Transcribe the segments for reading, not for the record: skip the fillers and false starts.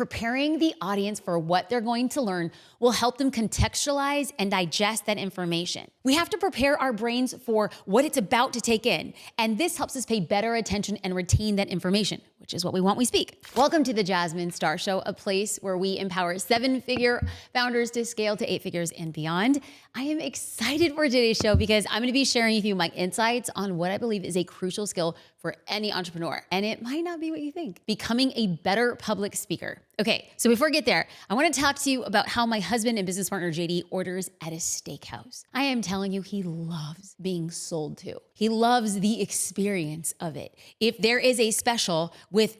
Preparing the audience for what they're going to learn will help them contextualize and digest that information. We have to prepare our brains for what it's about to take in, and this helps us pay better attention and retain that information, which is what we want when we speak. Welcome to the Jasmine Star Show, a place where we empower 7-figure founders to scale to 8 figures and beyond. I am excited for today's show because I'm gonna be sharing with you my insights on what I believe is a crucial skill for any entrepreneur. And it might not be what you think. Becoming a better public speaker. Okay, so before I get there, I wanna talk to you about how my husband and business partner, JD, orders at a steakhouse. I am telling you, he loves being sold to. He loves the experience of it. If there is a special with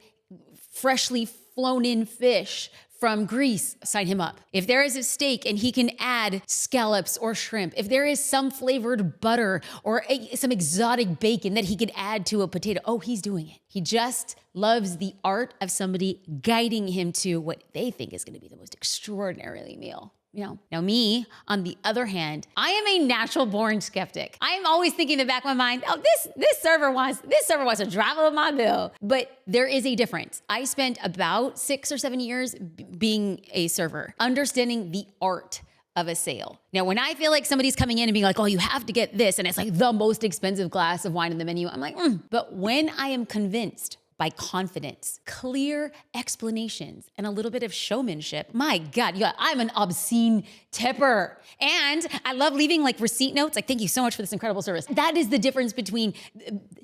freshly flown in fish from Greece, sign him up. If there is a steak and he can add scallops or shrimp, if there is some flavored butter or some exotic bacon that he could add to a potato, oh, he's doing it. He just loves the art of somebody guiding him to what they think is gonna be the most extraordinary meal. Now me, on the other hand, I am a natural born skeptic. I am always thinking in the back of my mind, oh, this server wants to drive up my bill. But there is a difference. I spent about 6 or 7 years being a server, understanding the art of a sale. Now, when I feel like somebody's coming in and being like, oh, you have to get this, and it's like the most expensive glass of wine in the menu, I'm like, But when I am convinced by confidence, clear explanations, and a little bit of showmanship. My God, I'm an obscene tipper. And I love leaving like receipt notes, like, thank you so much for this incredible service. That is the difference between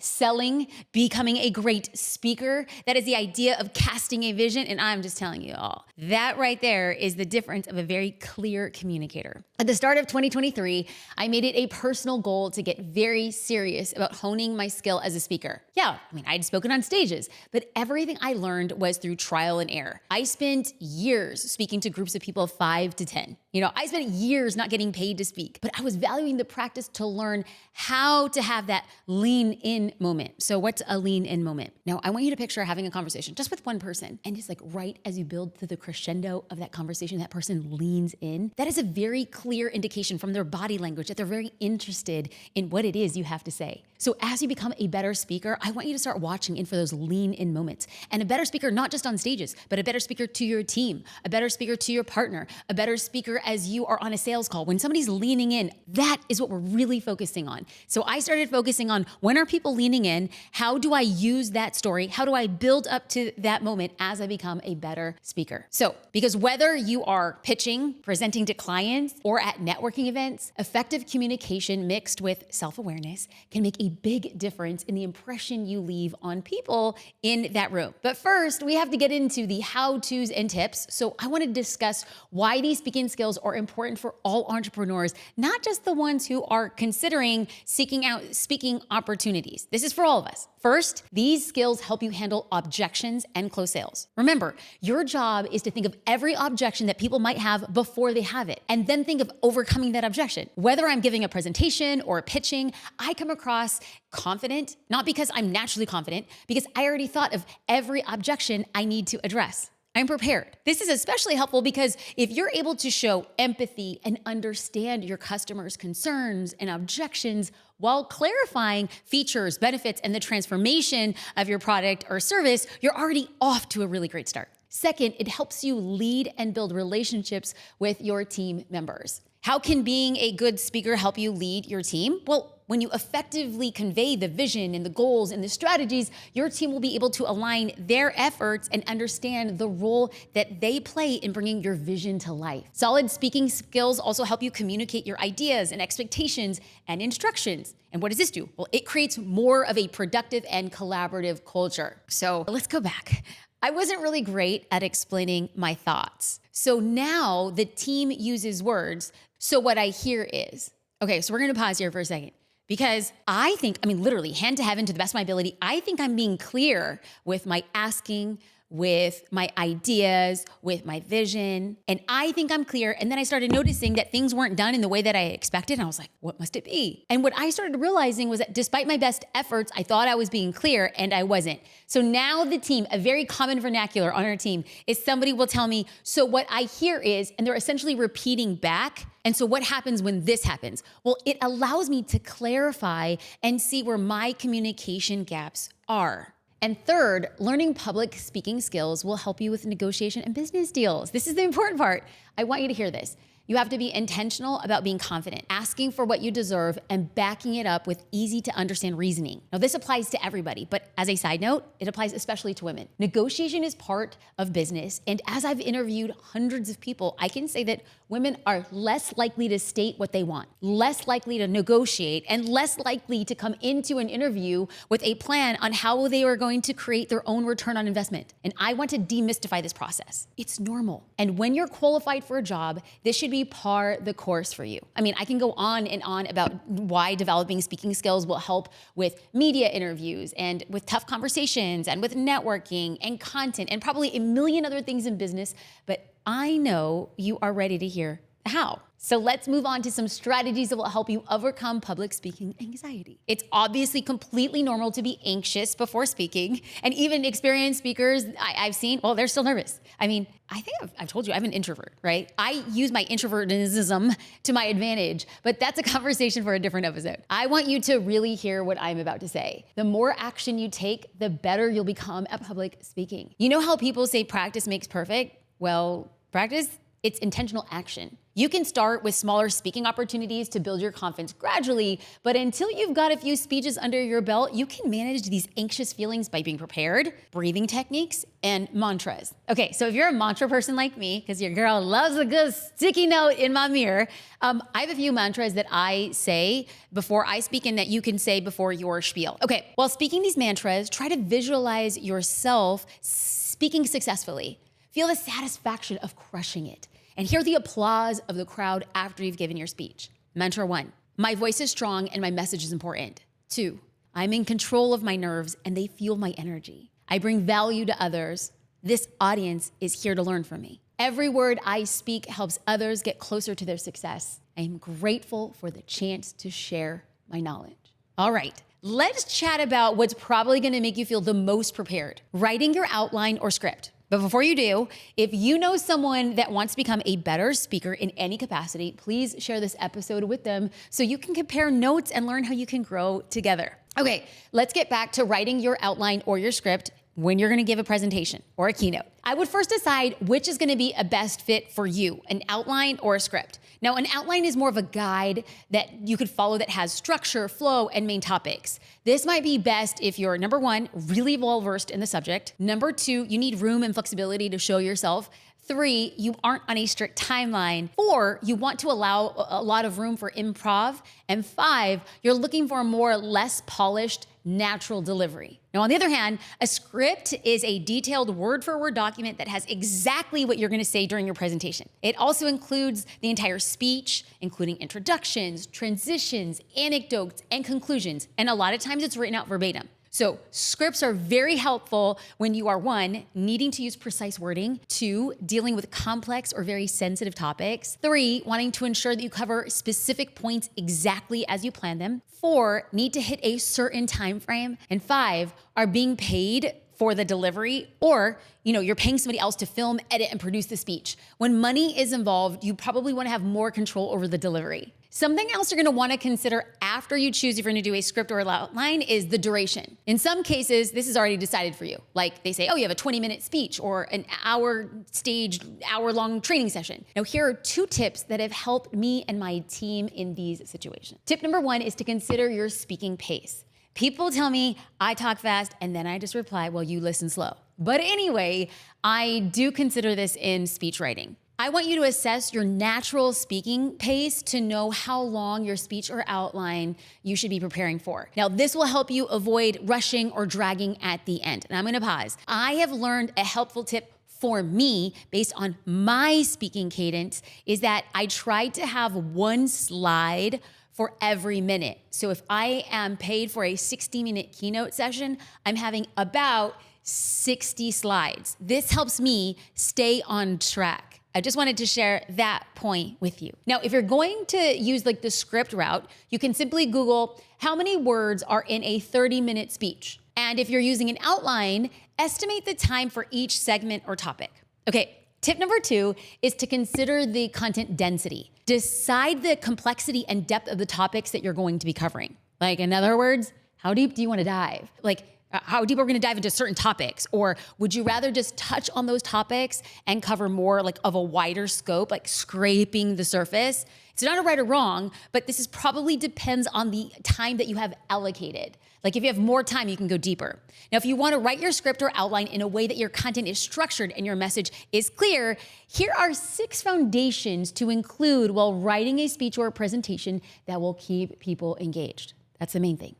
selling, becoming a great speaker. That is the idea of casting a vision. And I'm just telling you all, that right there is the difference of a very clear communicator. At the start of 2023, I made it a personal goal to get very serious about honing my skill as a speaker. Yeah, I'd spoken on stages, but everything I learned was through trial and error. I spent years speaking to groups of people of 5 to 10. I spent years not getting paid to speak, but I was valuing the practice to learn how to have that lean in moment. So what's a lean in moment? Now, I want you to picture having a conversation just with one person, and just like right as you build to the crescendo of that conversation, that person leans in. That is a very clear indication from their body language that they're very interested in what it is you have to say. So as you become a better speaker, I want you to start watching in for those lean in moments. And a better speaker, not just on stages, but a better speaker to your team, a better speaker to your partner, a better speaker as you are on a sales call. When somebody's leaning in, that is what we're really focusing on. So I started focusing on, when are people leaning in? How do I use that story? How do I build up to that moment as I become a better speaker? So, because whether you are pitching, presenting to clients, or at networking events, effective communication mixed with self-awareness can make a big difference in the impression you leave on people in that room. But first, we have to get into the how-tos and tips. So I want to discuss why these speaking skills are important for all entrepreneurs, not just the ones who are considering seeking out speaking opportunities. This is for all of us. First, these skills help you handle objections and close sales. Remember, your job is to think of every objection that people might have before they have it, and then think of overcoming that objection. Whether I'm giving a presentation or pitching, I come across confident, not because I'm naturally confident, because I already thought of every objection I need to address. I'm prepared. This is especially helpful because if you're able to show empathy and understand your customers' concerns and objections while clarifying features, benefits, and the transformation of your product or service, you're already off to a really great start. Second, it helps you lead and build relationships with your team members. How can being a good speaker help you lead your team? Well, when you effectively convey the vision and the goals and the strategies, your team will be able to align their efforts and understand the role that they play in bringing your vision to life. Solid speaking skills also help you communicate your ideas and expectations and instructions. And what does this do? Well, it creates more of a productive and collaborative culture. So let's go back. I wasn't really great at explaining my thoughts. So now the team uses words. So what I hear is, okay, so we're gonna pause here for a second. Because I think, literally, hand to heaven, to the best of my ability, I think I'm being clear with my asking, with my ideas, with my vision. And I think I'm clear. And then I started noticing that things weren't done in the way that I expected. And I was like, what must it be? And what I started realizing was that despite my best efforts, I thought I was being clear and I wasn't. So now the team, a very common vernacular on our team is somebody will tell me, so what I hear is, and they're essentially repeating back. And so what happens when this happens? Well, it allows me to clarify and see where my communication gaps are. And third, learning public speaking skills will help you with negotiation and business deals. This is the important part. I want you to hear this. You have to be intentional about being confident, asking for what you deserve, and backing it up with easy to understand reasoning. Now, this applies to everybody, but as a side note, it applies especially to women. Negotiation is part of business, and as I've interviewed hundreds of people, I can say that women are less likely to state what they want, less likely to negotiate, and less likely to come into an interview with a plan on how they are going to create their own return on investment. And I want to demystify this process. It's normal. And when you're qualified for a job, this should be par the course for you. I mean, I can go on and on about why developing speaking skills will help with media interviews and with tough conversations and with networking and content and probably a million other things in business, but I know you are ready to hear how. So let's move on to some strategies that will help you overcome public speaking anxiety. It's obviously completely normal to be anxious before speaking, and even experienced speakers I've seen, well, they're still nervous. I mean, I think I've told you, I'm an introvert, right? I use my introvertism to my advantage, but that's a conversation for a different episode. I want you to really hear what I'm about to say. The more action you take, the better you'll become at public speaking. You know how people say practice makes perfect? Well, practice, it's intentional action. You can start with smaller speaking opportunities to build your confidence gradually, but until you've got a few speeches under your belt, you can manage these anxious feelings by being prepared, breathing techniques, and mantras. Okay, so if you're a mantra person like me, because your girl loves a good sticky note in my mirror, I have a few mantras that I say before I speak and that you can say before your spiel. Okay, while speaking these mantras, try to visualize yourself speaking successfully. Feel the satisfaction of crushing it. And hear the applause of the crowd after you've given your speech. Mantra 1, my voice is strong and my message is important. 2, I'm in control of my nerves and they feel my energy. I bring value to others. This audience is here to learn from me. Every word I speak helps others get closer to their success. I am grateful for the chance to share my knowledge. All right, let's chat about what's probably gonna make you feel the most prepared. Writing your outline or script. But before you do, if you know someone that wants to become a better speaker in any capacity, please share this episode with them so you can compare notes and learn how you can grow together. Okay, let's get back to writing your outline or your script when you're gonna give a presentation or a keynote. I would first decide which is gonna be a best fit for you, an outline or a script. Now, an outline is more of a guide that you could follow that has structure, flow, and main topics. This might be best if you're, number 1, really well-versed in the subject. Number 2, you need room and flexibility to show yourself. 3, you aren't on a strict timeline. 4, you want to allow a lot of room for improv. And 5, you're looking for a more or less polished, natural delivery. Now, on the other hand, a script is a detailed word-for-word document that has exactly what you're gonna say during your presentation. It also includes the entire speech, including introductions, transitions, anecdotes, and conclusions. And a lot of times it's written out verbatim. So scripts are very helpful when you are 1, needing to use precise wording, 2, dealing with complex or very sensitive topics, 3, wanting to ensure that you cover specific points exactly as you plan them, 4, need to hit a certain time frame, and 5, are being paid for the delivery, or you're paying somebody else to film, edit, and produce the speech. When money is involved, you probably wanna have more control over the delivery. Something else you're gonna wanna consider after you choose if you're gonna do a script or an outline is the duration. In some cases, this is already decided for you. Like they say, oh, you have a 20-minute speech or an hour-long training session. Now, here are 2 tips that have helped me and my team in these situations. Tip number 1 is to consider your speaking pace. People tell me I talk fast and then I just reply, well, you listen slow. But anyway, I do consider this in speech writing. I want you to assess your natural speaking pace to know how long your speech or outline you should be preparing for. Now, this will help you avoid rushing or dragging at the end. And I'm gonna pause. I have learned a helpful tip for me, based on my speaking cadence, is that I try to have 1 slide for every minute. So if I am paid for a 60-minute keynote session, I'm having about 60 slides. This helps me stay on track. I just wanted to share that point with you. Now, if you're going to use like the script route, you can simply Google how many words are in a 30-minute speech. And if you're using an outline, estimate the time for each segment or topic. Okay, tip number 2 is to consider the content density. Decide the complexity and depth of the topics that you're going to be covering. Like, in other words, how deep do you want to dive? Like, how deep are we going to dive into certain topics? Or would you rather just touch on those topics and cover more like of a wider scope, like scraping the surface? It's not a right or wrong, but this is probably depends on the time that you have allocated. Like if you have more time, you can go deeper. Now, if you want to write your script or outline in a way that your content is structured and your message is clear, here are 6 foundations to include while writing a speech or a presentation that will keep people engaged. That's the main thing.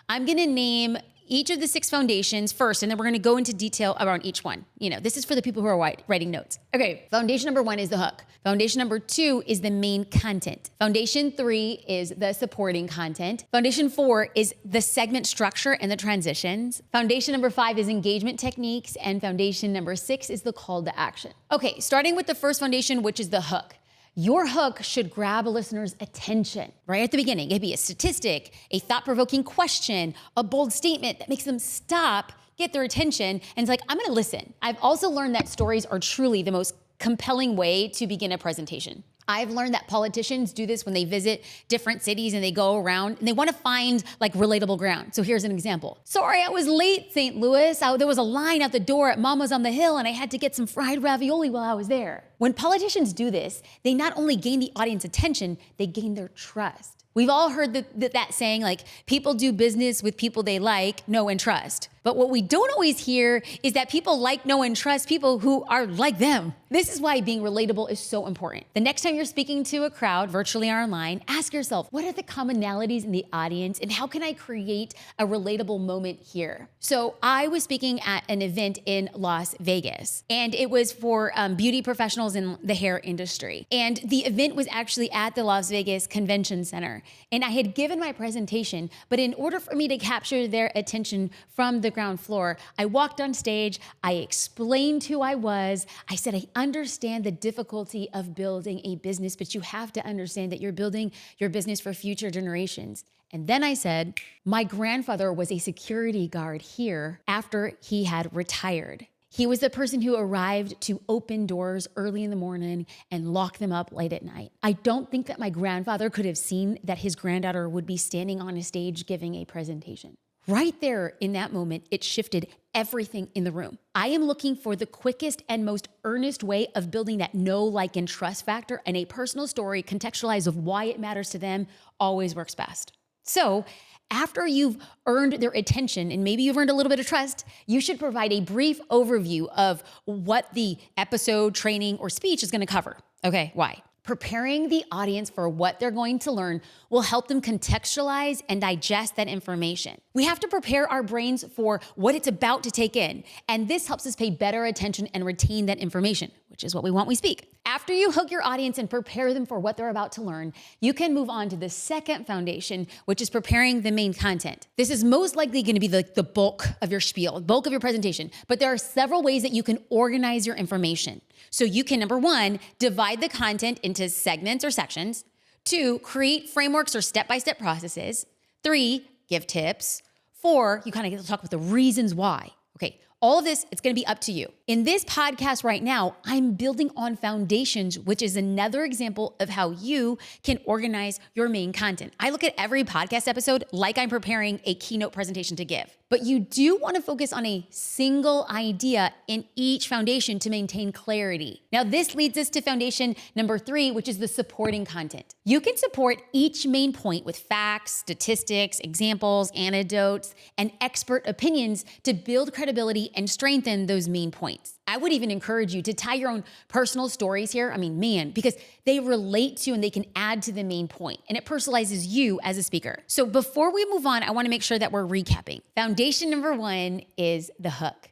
I'm going to name each of the 6 foundations first, and then we're going to go into detail around each one. This is for the people who are writing notes. Okay, foundation number 1 is the hook. Foundation number 2 is the main content. Foundation 3 is the supporting content. Foundation 4 is the segment structure and the transitions. Foundation number 5 is engagement techniques, and foundation number 6 is the call to action. Okay, starting with the first foundation, which is the hook. Your hook should grab a listener's attention right at the beginning. It could be a statistic, a thought-provoking question, a bold statement that makes them stop, get their attention, and it's like, I'm gonna listen. I've also learned that stories are truly the most compelling way to begin a presentation. I've learned that politicians do this when they visit different cities and they go around and they want to find like relatable ground. So here's an example. Sorry, I was late, St. Louis. There was a line out the door at Mama's on the Hill and I had to get some fried ravioli while I was there. When politicians do this, they not only gain the audience attention, they gain their trust. We've all heard that saying, like, people do business with people they like, know, and trust. But what we don't always hear is that people like, know, and trust people who are like them. This is why being relatable is so important. The next time you're speaking to a crowd, virtually or online, ask yourself, what are the commonalities in the audience and how can I create a relatable moment here? So I was speaking at an event in Las Vegas, and it was for beauty professionals in the hair industry. And the event was actually at the Las Vegas Convention Center. And I had given my presentation, but in order for me to capture their attention from the ground floor, I walked on stage, I explained who I was, I said, I understand the difficulty of building a business, but you have to understand that you're building your business for future generations. And then I said, my grandfather was a security guard here after he had retired. He was the person who arrived to open doors early in the morning and lock them up late at night. I don't think that my grandfather could have seen that his granddaughter would be standing on a stage giving a presentation. Right there in that moment, it shifted everything in the room. I am looking for the quickest and most earnest way of building that know, like, and trust factor, and a personal story contextualized of why it matters to them always works best. So after you've earned their attention and maybe you've earned a little bit of trust, you should provide a brief overview of what the episode, training, or speech is going to cover. Okay, why? Preparing the audience for what they're going to learn will help them contextualize and digest that information. We have to prepare our brains for what it's about to take in, and this helps us pay better attention and retain that information, which is what we want when we speak. After you hook your audience and prepare them for what they're about to learn, you can move on to the second foundation, which is preparing the main content. This is most likely going to be the bulk of your spiel, bulk of your presentation, but there are several ways that you can organize your information. So you can, number 1, divide the content into segments or sections. 2, create frameworks or step-by-step processes. 3, give tips. 4, you kind of get to talk about the reasons why. Okay, all of this, it's going to be up to you. In this podcast right now, I'm building on foundations, which is another example of how you can organize your main content. I look at every podcast episode like I'm preparing a keynote presentation to give. But you do want to focus on a single idea in each foundation to maintain clarity. Now, this leads us to foundation number 3, which is the supporting content. You can support each main point with facts, statistics, examples, anecdotes, and expert opinions to build credibility and strengthen those main points. I would even encourage you to tie your own personal stories here. Because they relate to and they can add to the main point, and it personalizes you as a speaker. So before we move on, I want to make sure that we're recapping. Foundation number 1 is the hook.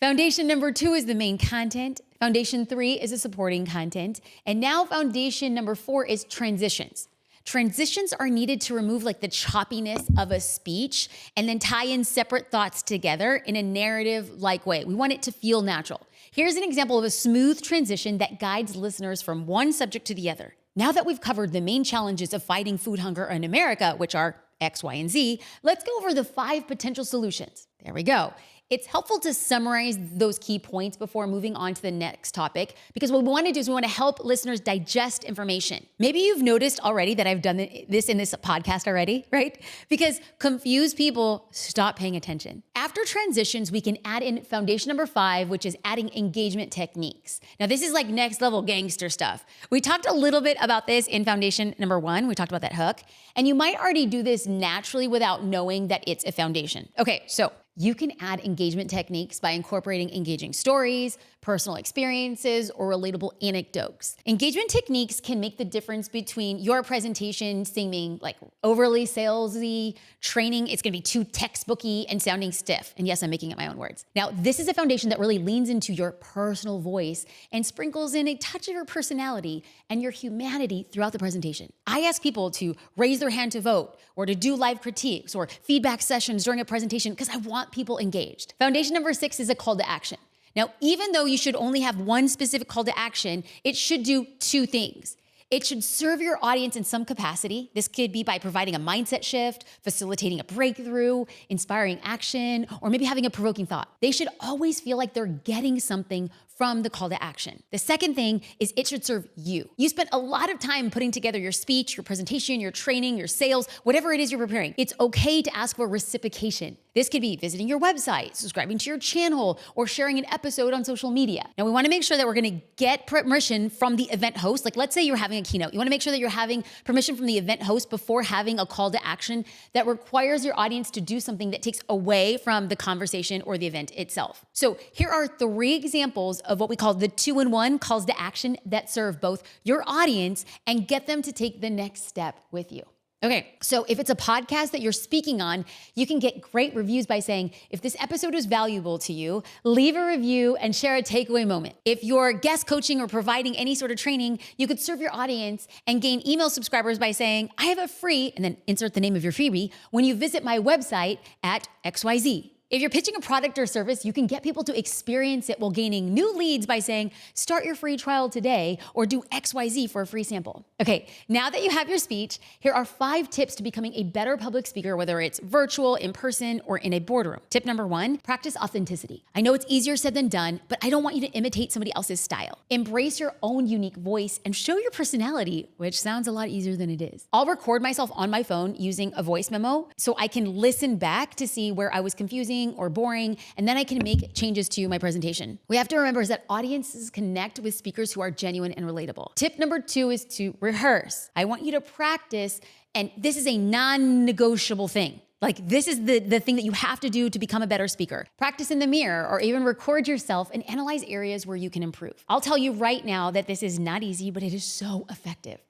Foundation number 2 is the main content. Foundation 3 is the supporting content. And now foundation number 4 is transitions. Transitions are needed to remove like the choppiness of a speech and then tie in separate thoughts together in a narrative-like way. We want it to feel natural. Here's an example of a smooth transition that guides listeners from one subject to the other. Now that we've covered the main challenges of fighting food hunger in America, which are X, Y, and Z, let's go over the 5 potential solutions. There we go. It's helpful to summarize those key points before moving on to the next topic, because what we want to do is we want to help listeners digest information. Maybe you've noticed already that I've done this in this podcast already, right? Because confused people stop paying attention. After transitions, we can add in foundation number 5, which is adding engagement techniques. Now, this is like next level gangster stuff. We talked a little bit about this in foundation number 1. We talked about that hook. And you might already do this naturally without knowing that it's a foundation. Okay, so you can add engagement techniques by incorporating engaging stories, personal experiences, or relatable anecdotes. Engagement techniques can make the difference between your presentation seeming like overly salesy, training, it's gonna be too textbooky and sounding stiff. And yes, I'm making up my own words. Now, this is a foundation that really leans into your personal voice and sprinkles in a touch of your personality and your humanity throughout the presentation. I ask people to raise their hand to vote, or to do live critiques or feedback sessions during a presentation because I want people engaged. Foundation number 6 is a call to action. Now, even though you should only have one specific call to action, it should do 2 things. It should serve your audience in some capacity. This could be by providing a mindset shift, facilitating a breakthrough, inspiring action, or maybe having a provoking thought. They should always feel like they're getting something from the call to action. The second thing is it should serve you. You spent a lot of time putting together your speech, your presentation, your training, your sales, whatever it is you're preparing. It's okay to ask for reciprocation. This could be visiting your website, subscribing to your channel, or sharing an episode on social media. Now, we wanna make sure that we're gonna get permission from the event host. Like, let's say you're having a keynote. You wanna make sure that you're having permission from the event host before having a call to action that requires your audience to do something that takes away from the conversation or the event itself. So here are 3 examples of what we call the 2-in-1 calls to action that serve both your audience and get them to take the next step with you. Okay, so if it's a podcast that you're speaking on, you can get great reviews by saying, if this episode is valuable to you, leave a review and share a takeaway moment. If you're guest coaching or providing any sort of training, you could serve your audience and gain email subscribers by saying, I have a free, and then insert the name of your freebie, when you visit my website at XYZ. If you're pitching a product or service, you can get people to experience it while gaining new leads by saying, start your free trial today, or do XYZ for a free sample. Okay, now that you have your speech, here are 5 tips to becoming a better public speaker, whether it's virtual, in person, or in a boardroom. Tip number 1, practice authenticity. I know it's easier said than done, but I don't want you to imitate somebody else's style. Embrace your own unique voice and show your personality, which sounds a lot easier than it is. I'll record myself on my phone using a voice memo so I can listen back to see where I was confusing or boring, and then I can make changes to my presentation. We have to remember is that audiences connect with speakers who are genuine and relatable. Tip number 2 is to rehearse. I want you to practice, and this is a non-negotiable thing. Like, this is the thing that you have to do to become a better speaker. Practice in the mirror, or even record yourself and analyze areas where you can improve. I'll tell you right now that this is not easy, but it is so effective.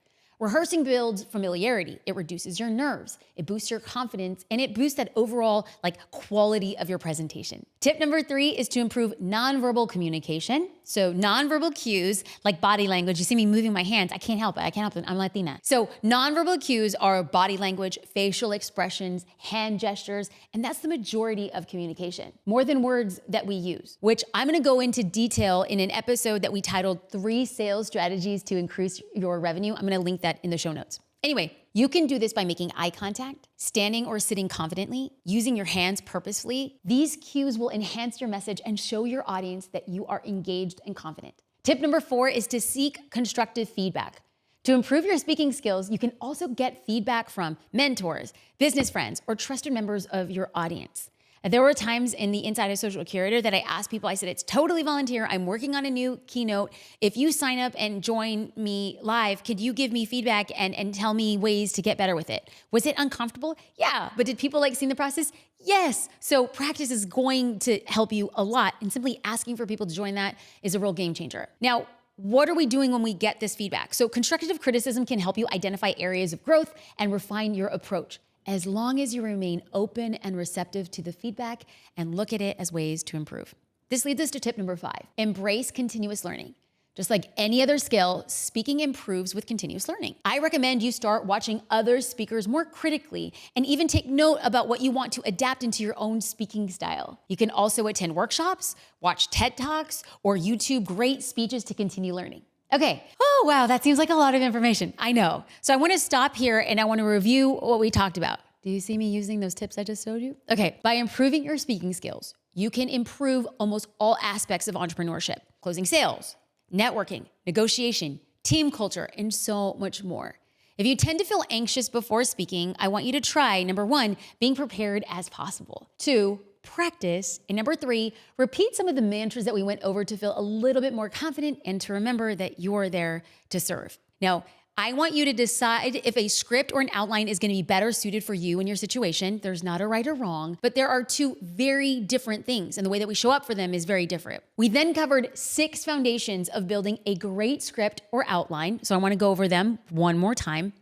Rehearsing builds familiarity. It reduces your nerves. It boosts your confidence, and it boosts that overall quality of your presentation. Tip number 3 is to improve nonverbal communication. So nonverbal cues like body language. You see me moving my hands. I can't help it. I'm Latina. So nonverbal cues are body language, facial expressions, hand gestures, and that's the majority of communication. More than words that we use, which I'm gonna go into detail in an episode that we titled 3 Sales Strategies to Increase Your Revenue. I'm gonna link that in the show notes. Anyway, you can do this by making eye contact, standing or sitting confidently, using your hands purposefully. These cues will enhance your message and show your audience that you are engaged and confident. Tip number 4 is to seek constructive feedback. To improve your speaking skills, you can also get feedback from mentors, business friends, or trusted members of your audience. There were times in the Inside of Social Curator that I asked people, I said, it's totally volunteer. I'm working on a new keynote. If you sign up and join me live, could you give me feedback and tell me ways to get better with it? Was it uncomfortable? Yeah. But did people like seeing the process? Yes. So practice is going to help you a lot. And simply asking for people to join that is a real game changer. Now, what are we doing when we get this feedback? So constructive criticism can help you identify areas of growth and refine your approach, as long as you remain open and receptive to the feedback and look at it as ways to improve. This leads us to tip number 5, embrace continuous learning. Just like any other skill, speaking improves with continuous learning. I recommend you start watching other speakers more critically and even take note about what you want to adapt into your own speaking style. You can also attend workshops, watch TED Talks, or YouTube great speeches to continue learning. Okay. Oh, wow. That seems like a lot of information. I know. So I want to stop here and I want to review what we talked about. Do you see me using those tips I just showed you? Okay. By improving your speaking skills, you can improve almost all aspects of entrepreneurship: closing sales, networking, negotiation, team culture, and so much more. If you tend to feel anxious before speaking, I want you to try, number 1, being prepared as possible. 2, practice. And number 3, repeat some of the mantras that we went over to feel a little bit more confident and to remember that you're there to serve. Now, I want you to decide if a script or an outline is going to be better suited for you and your situation. There's not a right or wrong, but there are 2 very different things, and the way that we show up for them is very different. We then covered 6 foundations of building a great script or outline. So I want to go over them one more time.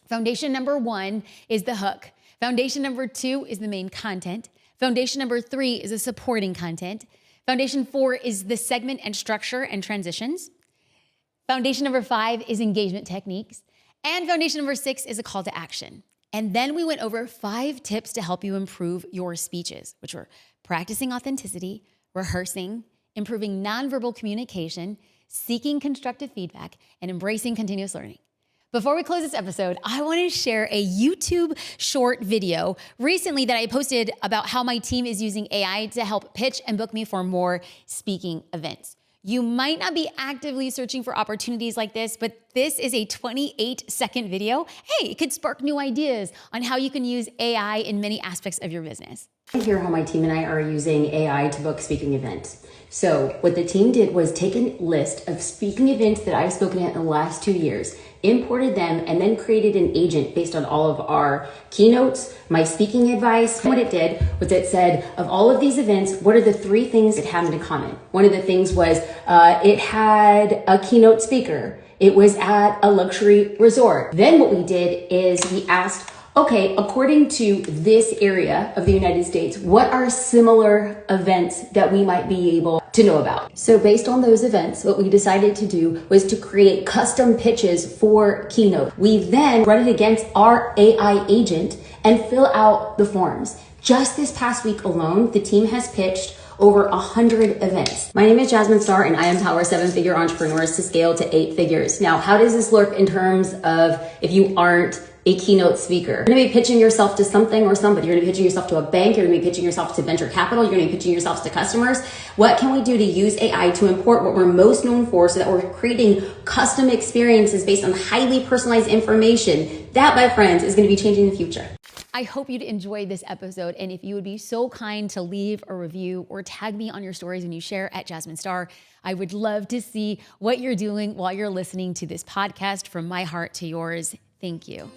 Foundation number 1 is the hook. Foundation number 2 is the main content. Foundation number 3 is the supporting content. Foundation 4 is the segment and structure and transitions. Foundation number 5 is engagement techniques. And foundation number 6 is a call to action. And then we went over 5 tips to help you improve your speeches, which were practicing authenticity, rehearsing, improving nonverbal communication, seeking constructive feedback, and embracing continuous learning. Before we close this episode, I want to share a YouTube short video recently that I posted about how my team is using AI to help pitch and book me for more speaking events. You might not be actively searching for opportunities like this, but this is a 28-second video. Hey, it could spark new ideas on how you can use AI in many aspects of your business. I hear how my team and I are using AI to book speaking events. So what the team did was take a list of speaking events that I've spoken at in the last 2 years, imported them, and then created an agent based on all of our keynotes, my speaking advice. What it did was it said, of all of these events, what are the 3 things it had in common? One of the things was it had a keynote speaker. It was at a luxury resort. Then what we did is we asked, okay, according to this area of the United States, what are similar events that we might be able to know about? So based on those events, what we decided to do was to create custom pitches for Keynote. We then run it against our AI agent and fill out the forms. Just this past week alone, the team has pitched over 100 events. My name is Jasmine Star, and I empower 7-figure entrepreneurs to scale to 8 figures. Now, how does this look in terms of if you aren't a keynote speaker? You're gonna be pitching yourself to something or somebody. You're gonna be pitching yourself to a bank. You're gonna be pitching yourself to venture capital. You're gonna be pitching yourself to customers. What can we do to use AI to import what we're most known for so that we're creating custom experiences based on highly personalized information? That, my friends, is gonna be changing the future. I hope you'd enjoy this episode, and if you would be so kind to leave a review or tag me on your stories when you share at Jasmine Star, I would love to see what you're doing while you're listening to this podcast. From my heart to yours, thank you.